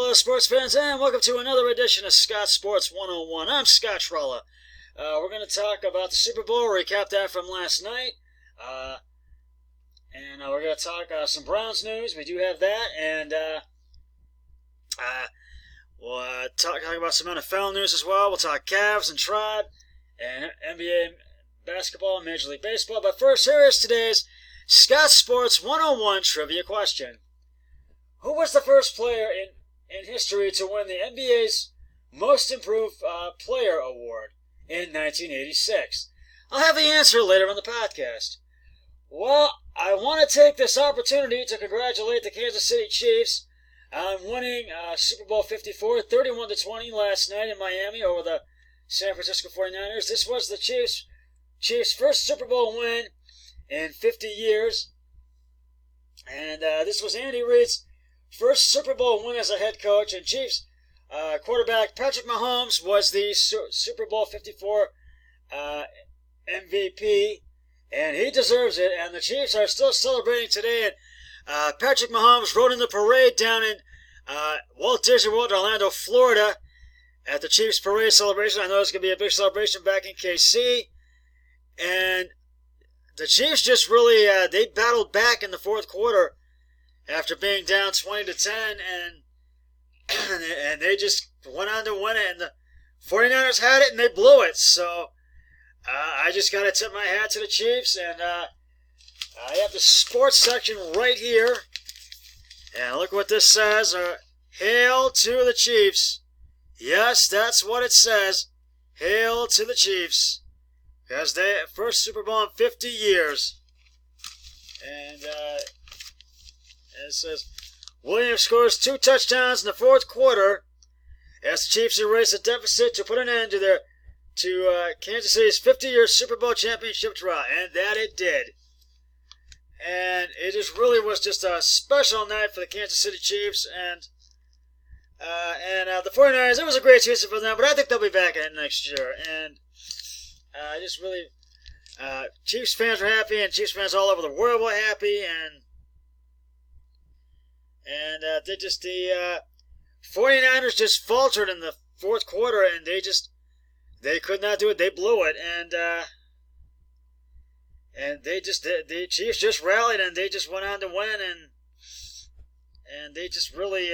Hello, sports fans, and welcome to another edition of Scott Sports 101. I'm Scott Trolla. We're going to talk about the Super Bowl, recap that from last night, and we're going to talk some Browns news. We do have that, and we'll talk about some NFL news as well. We'll talk Cavs and Tribe, and NBA basketball and Major League Baseball. But first, here is today's Scott Sports 101 trivia question. Who was the first player in history to win the NBA's Most Improved Player Award in 1986? I'll have the answer later in the podcast. Well, I want to take this opportunity to congratulate the Kansas City Chiefs on winning Super Bowl 54, 31-20 last night in Miami over the San Francisco 49ers. This was the Chiefs' first Super Bowl win in 50 years. And this was Andy Reid's first Super Bowl win as a head coach, and Chiefs quarterback Patrick Mahomes was the Super Bowl 54 MVP, and he deserves it, and the Chiefs are still celebrating today, and Patrick Mahomes rode in the parade down in Walt Disney World, Orlando, Florida, at the Chiefs parade celebration. I know it's going to be a big celebration back in KC, and the Chiefs just really, they battled back in the fourth quarter, after being down 20-10, and they just went on to win it, and the 49ers had it, and they blew it. So I just got to tip my hat to the Chiefs, and I have the sports section right here, and look what this says. Hail to the Chiefs. Yes, that's what it says. Hail to the Chiefs, because they first Super Bowl in 50 years, and it says, Williams scores 2 touchdowns in the fourth quarter as the Chiefs erase a deficit to put an end to Kansas City's 50-year Super Bowl championship drought, and that it did. And it just really was just a special night for the Kansas City Chiefs, and the 49ers. It was a great season for them, but I think they'll be back in it next year. And just really, Chiefs fans were happy, and Chiefs fans all over the world were happy, and the 49ers just faltered in the fourth quarter, and they could not do it. They blew it, and the Chiefs just rallied, and they just went on to win, and they just really,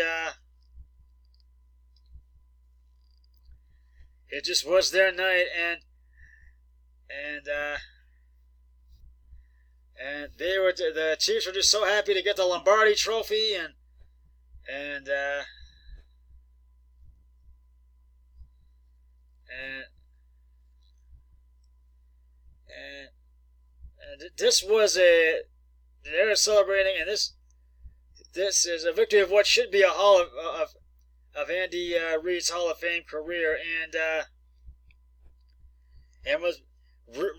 it just was their night, and the Chiefs were just so happy to get the Lombardi Trophy, and this was they were celebrating, and this is a victory of what should be a hall of Andy Reid's Hall of Fame career, and was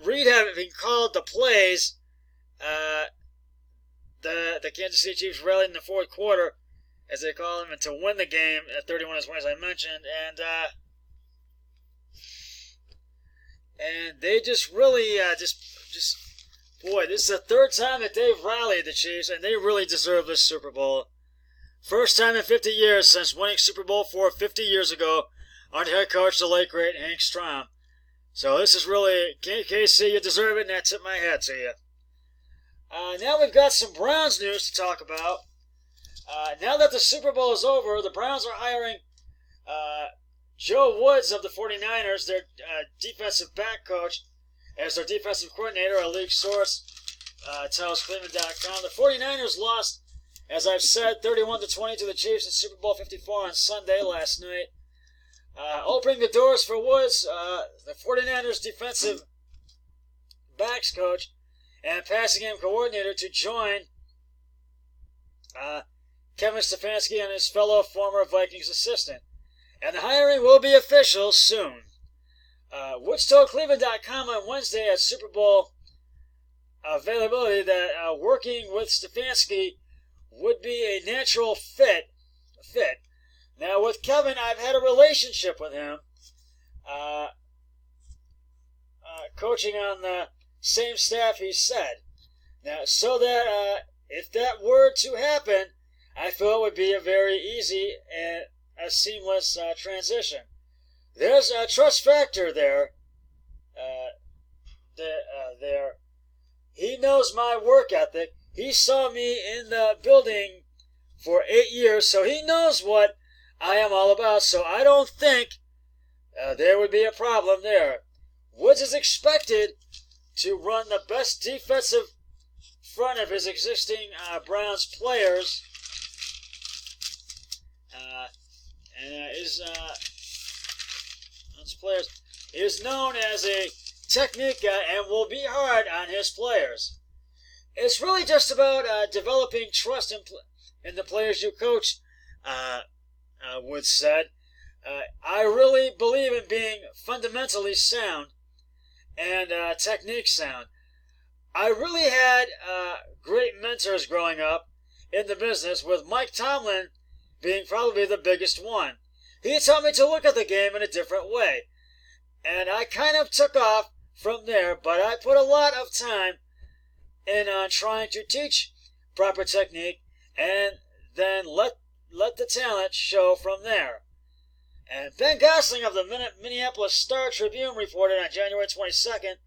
Reid having called the plays. The Kansas City Chiefs rallied in the fourth quarter, as they call them, and to win the game at 31-20, as I mentioned, and they just really boy, this is the third time that they've rallied, the Chiefs, and they really deserve this Super Bowl. First time in 50 years since winning Super Bowl IV 50 years ago under head coach, the late great Hank Strom. So this is really, KC, you deserve it, and I tip my hat to you. Now we've got some Browns news to talk about. Now that the Super Bowl is over, the Browns are hiring Joe Woods of the 49ers, their defensive back coach, as their defensive coordinator, a league source tells Cleveland.com. The 49ers lost, as I've said, 31-20 to the Chiefs in Super Bowl 54 on Sunday last night. Opening the doors for Woods, the 49ers defensive backs coach and passing game coordinator, to join Kevin Stefanski and his fellow former Vikings assistant. And the hiring will be official soon. Woods told Cleveland.com on Wednesday at Super Bowl availability that working with Stefanski would be a natural fit. Now, with Kevin, I've had a relationship with him, coaching on the same staff, he said. Now, so that if that were to happen, I feel it would be a very easy a seamless transition. There's a trust factor there. There. He knows my work ethic. He saw me in the building for 8 years, so he knows what I am all about. So I don't think there would be a problem there. Woods is expected to run the best defensive front of his existing Browns players. Is known as a technique guy and will be hard on his players. It's really just about developing trust in the players you coach, Woods said. I really believe in being fundamentally sound and technique sound. I really had great mentors growing up in the business, with Mike Tomlin being probably the biggest one. He taught me to look at the game in a different way. And I kind of took off from there, but I put a lot of time in trying to teach proper technique and then let the talent show from there. And Ben Gosling of the Minneapolis Star-Tribune reported on January 22nd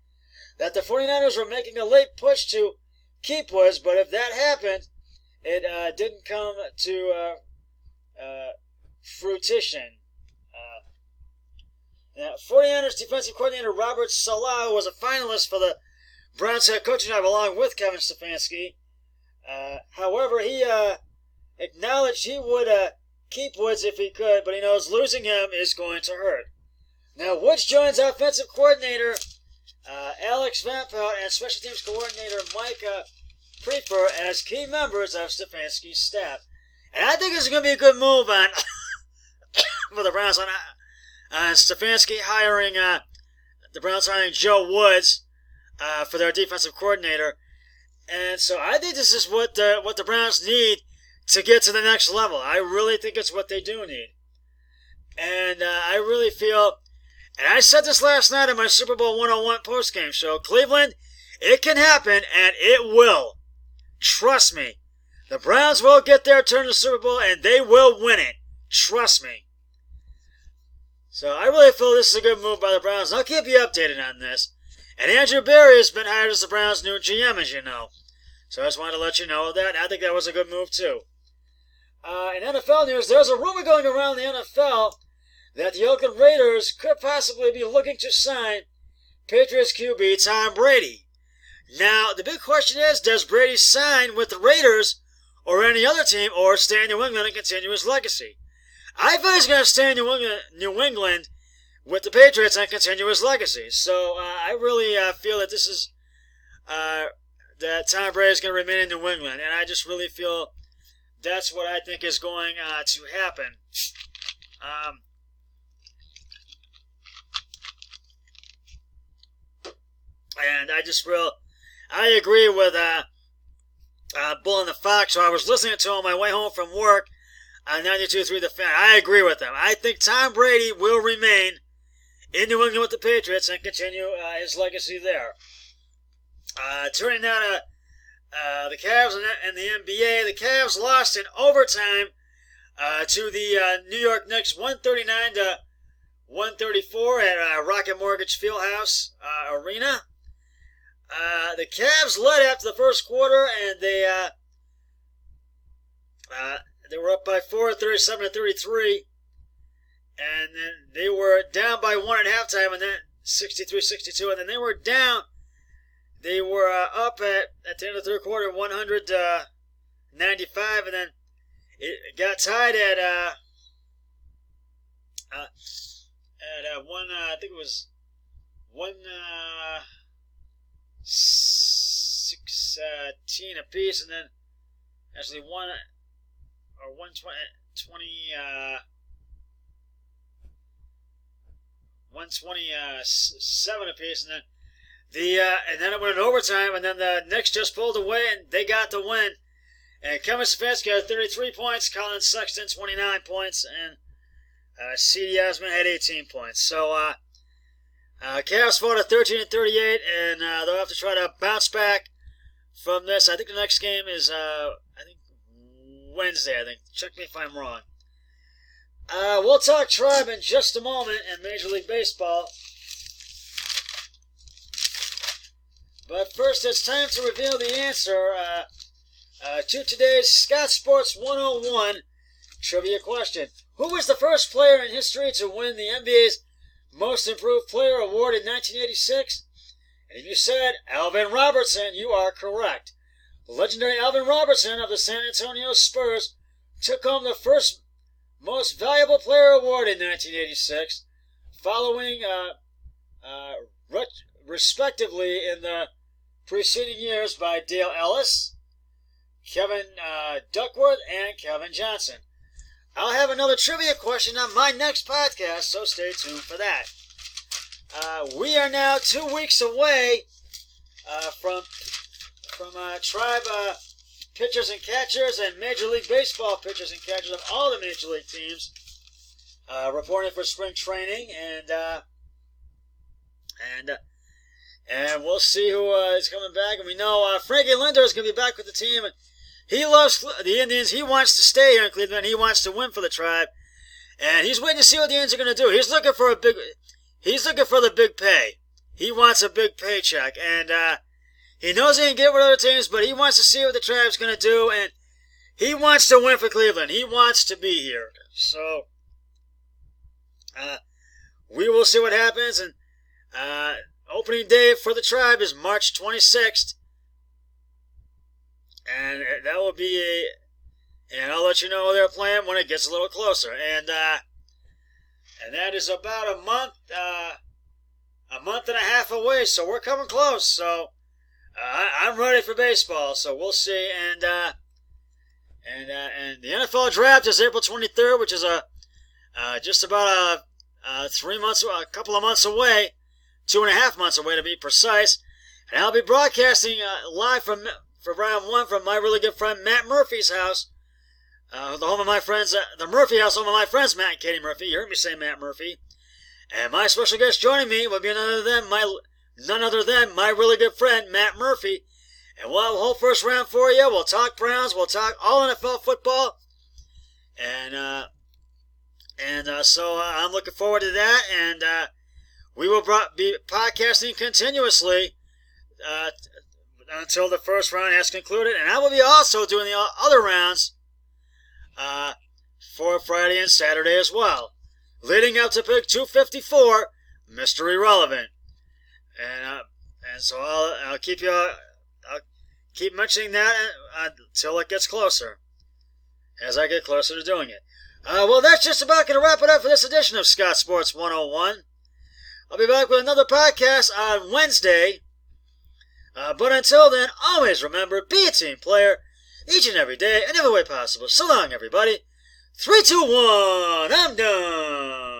that the 49ers were making a late push to keep Woods, but if that happened, it didn't come to fruition. 49ers defensive coordinator Robert Saleh was a finalist for the Browns head coaching job along with Kevin Stefanski. However, he acknowledged he would keep Woods if he could, but he knows losing him is going to hurt. Now, Woods joins offensive coordinator Alex Van Pelt and special teams coordinator Mike Prefer as key members of Stefanski's staff. And I think it's going to be a good move on for the Browns on Stefanski hiring the Browns hiring Joe Woods for their defensive coordinator. And so I think this is what the Browns need to get to the next level. I really think it's what they do need. And I really feel, and I said this last night on my Super Bowl 101 postgame show, Cleveland, it can happen, and it will. Trust me. The Browns will get their turn to the Super Bowl, and they will win it. Trust me. So I really feel this is a good move by the Browns. I'll keep you updated on this. And Andrew Berry has been hired as the Browns' new GM, as you know. So I just wanted to let you know that. I think that was a good move, too. In NFL news, there's a rumor going around the NFL that the Oakland Raiders could possibly be looking to sign Patriots QB Tom Brady. Now, the big question is, does Brady sign with the Raiders or any other team, or stay in New England and continue his legacy? I feel he's going to stay in New England with the Patriots and continue his legacy. So I really feel that this is that Tom Brady is going to remain in New England, and I just really feel that's what I think is going to happen. And I agree with Bull and the Fox. So I was listening to him on my way home from work on 92.3 The Fan. I agree with them. I think Tom Brady will remain in New England with the Patriots and continue his legacy there. Turning now to the Cavs and the NBA. The Cavs lost in overtime to the New York Knicks 139-134 at Rocket Mortgage Fieldhouse Arena. The Cavs led after the first quarter, and they were up by 4, 37-33, and then they were down by 1 at halftime, and then 63-62, and then they were down. They were up at the end of the third quarter, 100-95, and then it got tied at one. I think it was 116 apiece, and then actually 127 apiece, and then and then it went in overtime, and then the Knicks just pulled away, and they got the win. And Kevin Stefanski had 33 points, Colin Sexton 29 points, and C.D. Osman had 18 points. So Cavs fought at 13-38, and they'll have to try to bounce back from this. I think the next game is Wednesday. I think. Check me if I'm wrong. We'll talk Tribe in just a moment in Major League Baseball. But first, it's time to reveal the answer to today's Scott Sports 101 trivia question. Who was the first player in history to win the NBA's Most Improved Player award in 1986? And if you said Alvin Robertson, you are correct. The legendary Alvin Robertson of the San Antonio Spurs took home the first Most Valuable Player award in 1986, following respectively in the preceding years by Dale Ellis, Kevin Duckworth, and Kevin Johnson. I'll have another trivia question on my next podcast, so stay tuned for that. We are now 2 weeks away from Tribe pitchers and catchers and Major League Baseball pitchers and catchers of all the Major League teams reporting for spring training, and we'll see who is coming back. And we know Frankie Lindor is going to be back with the team. And he loves the Indians. He wants to stay here in Cleveland. He wants to win for the Tribe, and he's waiting to see what the Indians are going to do. He's looking for the big pay. He wants a big paycheck, and he knows he can get with other teams, but he wants to see what the Tribe's going to do, and he wants to win for Cleveland. He wants to be here. So we will see what happens, and opening day for the Tribe is March 26th. And that will be and I'll let you know they're playing when it gets a little closer. And that is about a month and a half away, so we're coming close. So I'm ready for baseball, so we'll see. And the NFL draft is April 23rd, which is just about a couple of months away, 2.5 months away to be precise. And I'll be broadcasting live for round one from my really good friend Matt Murphy's house, the home of my friends, the Murphy house, home of my friends Matt and Katie Murphy. You heard me say Matt Murphy. And my special guest joining me will be none other than my really good friend Matt Murphy. And we'll have a whole first round for you. We'll talk Browns. We'll talk all NFL football. So I'm looking forward to that. And we will be podcasting continuously until the first round has concluded. And I will be also doing the other rounds for Friday and Saturday as well, leading up to pick 254, Mr. Irrelevant. And so I'll keep mentioning that until it gets closer, as I get closer to doing it. Well, that's just about going to wrap it up for this edition of Scott Sports 101. I'll be back with another podcast on Wednesday. But until then, always remember, be a team player each and every day in every way possible. So long, everybody. 3, 2, 1, I'm done.